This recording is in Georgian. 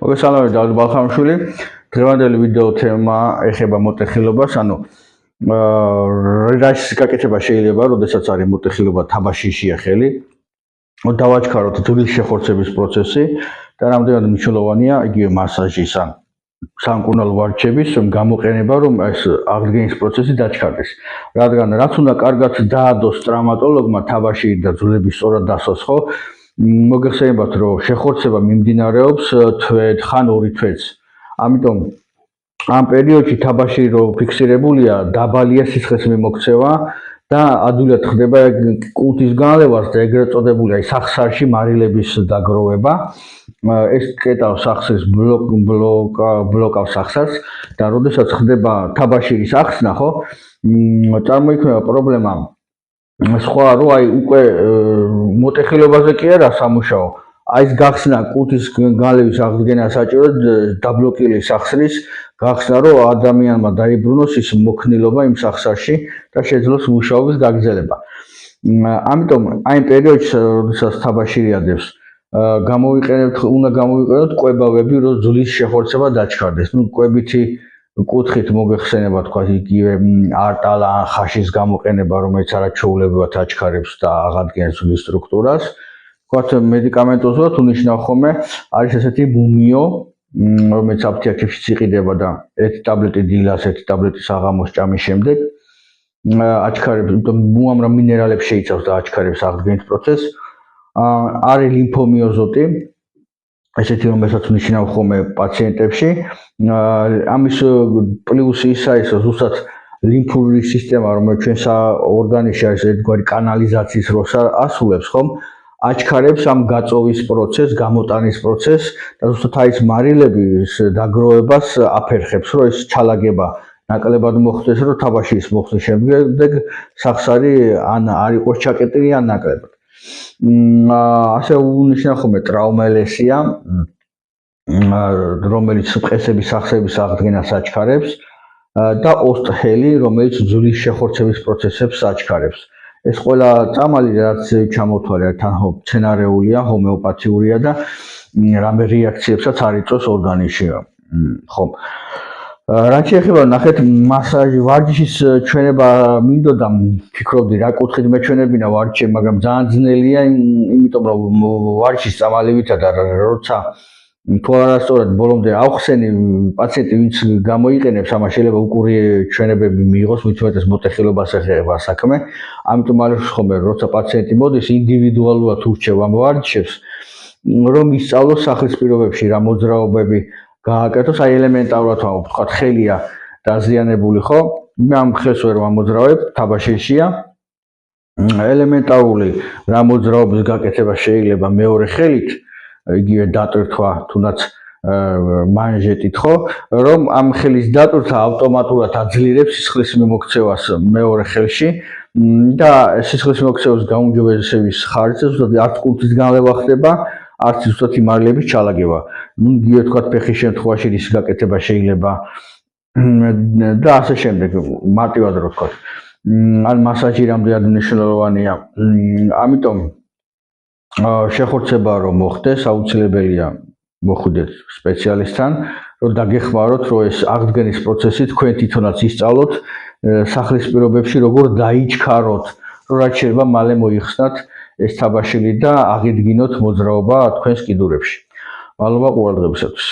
მოგესალმებით დავით ბალხამშვილი. დღევანდელი ვიდეო თემა ეხება მოტეხილობას, ანუ რაში გაკეთება შეიძლება, როდესაც არის მოტეხილობა თაბაშირშია ხელი. დავაჩქაროთ ძვლის შეხორცების პროცესი და რამდენად მნიშვნელოვანია იგივე მასაჟის ან სამკურნალო ვარჯიშების გამოყენება, რომ ეს აღდგენის პროცესი დაჩქარდეს. რადგან რაც უნდა კარგად დაადოს ტრამატოლოგმა თაბაშირი და ძვლების სწორად დასვას, ხო? მოგეხსენებათ, რომ შეხორცება მიმდინარეობს თვე ხან 2 თვეც. ამიტომ ამ პერიოდში თაბაშირი რო ფიქსირებულია, დაბალია სიცხეს მიმოქცევა და ადვილად ხდება კუნთის განლევას და ეგრეთ წოდებული სახსარში მარილების დაგროვება. ეს კეტავს სახსრს ბლოკავს სახსარს და როდესაც ხდება თაბაშირის ახსნა, ხო? წარმოიქმნება პრობლემა სხვა რო უკვე მოტეხილობაზე კი არა სამუშაო. ეს გახსნა კუნთის განლევის აღდგენა საჭიროდ დაბლოკილი სახსრის გახსნა, რომ ადამიანმა დაიბრუნოს ის მოქნილობა იმ სახსარში და შეძლოს მუშაობის გაგრძელება. ამიტომ აი ამ პერიოდში, როდესაც თაბაშირი ადევს, უნდა გამოვიყენოთ კვებავები, რომ ძვლის შეხორცება დაჩქარდეს. კვებითი კუთხით მოგეხსენება თქვა იგივე არტალა ან ხაშის გამოყენება, რომელიც არაჩვეულებრივად აჩქარებს და აღადგენს ძვლის სტრუქტურას. თქვათ მედიკამენტოზურად უნიშნავ ხოლმე არის ესეთი მუმიო, რომელიც აფთიაქებში იყიდება და 1 ტაბლეტი დილას, 1 ტაბლეტი საღამოს ჭამის შემდეგ აჩქარებს, უამრავ მინერალებს შეიცავს და აჩქარებს აღდგენის პროცესს. არის ლიმფომიოზოტი, ესეთი რომელსაც ნიშნავ ხოლმე პაციენტებში. ამის პლუსი ისაა, რომ ზუსტად ლიმფური სისტემა, რომელიც ჩვენს ორგანიზმში არის ერთგვარი კანალიზაციის როლს ასრულებს, ხომ? აჩქარებს ამ გაწოვის პროცესს, გამოტანის პროცესს და ზუსტად აი ეს მარილების დაგროვებას აფერხებს, რომ ეს ჩალაგება ნაკლებად მოხდეს, რომ თაბაშირის მოხსნის შემდეგ სახსარი ან არ იყოს ჩაკეტილი ან ნაკლებად. ასე უნიშნავ ხოლმე ტრაუმელესია, რომელიც მყესების სახსების აღდგენას აჩქარებს და ოსტჰელი, რომელიც ძვლის შეხორცების პროცესებს აჩქარებს. ეს ყველა წამალი რაც ჩამოთვალე თან მცენარეულია, ჰომეოპათიურია და რამე რეაქციებსაც არ იწვევს ორგანიზმში, ხომ? რაც შეეხება ნახეთ მასაჟი, ვარჯიშის ჩვენება მინდოდა, ფიქრობდი რა კუთხით მეჩვენებინა ვარჯიში, მაგრამ ძალიან ძნელია, იმიტომ რომ ვარჯიშის წამალებითა და როცა თუ არასწორად ბოლომდე ავხსენი პაციენტი ვინც გამოიყენებს, ამას შეიძლება უკური ჩვენებები მიიღოს, მით უმეტეს მოტეხილობას ეხება საქმე. ამიტომ არის ხოლმე როცა პაციენტი მოდის, ინდივიდუალურად ურჩევ ამ ვარჯიშებს, რომ ისწავლოს სახლის პირობებში რა მოძრაობები გააკეთოს, აი ელემენტარულად ვთქვათ, ხელია დაზიანებული, ხო? მე ამ ხელს ვერ ვამოძრავებ, თაბაშირშია. ელემენტარული რა მოძრაობის გაკეთება შეიძლება მეორე ხელით, იგივე დატვირთვა, თუნდაც მანჟეტით, ხო? რომ ამ ხელის დატვირთვა ავტომატურად აძლიერებს სისხლის მიმოქცევას მეორე ხელში და სისხლის მიმოქცევის გაუმჯობესების ხარჯზე ზუსტად არც კუნთის განლევა ხდება, არც ზუსტად მარილების ჩალაგება. იგივე თქვათ ფეხის შემთხვევაში რის გაკეთება შეიძლება და ასე შემდეგ, მარტივად რო ვთქვათ. ან მასაჟი რამდენად მნიშვნელოვანია. ამიტომ შეხორცება რომ მოხდეს, აუცილებელია მოხვიდეთ სპეციალისტთან, რომ დაგეხმაროთ, რომ ეს აღდგენის პროცესი თქვენ თვითონაც ისწავლოთ სახლის პირობებში, როგორ დაიჩქაროთ, რომ რაც შეიძლება მალე მოიხსნათ ეს თაბაშირი და აღიდგინოთ მოძრაობა თქვენს კიდურებში. მადლობა ყურადღებისათვის.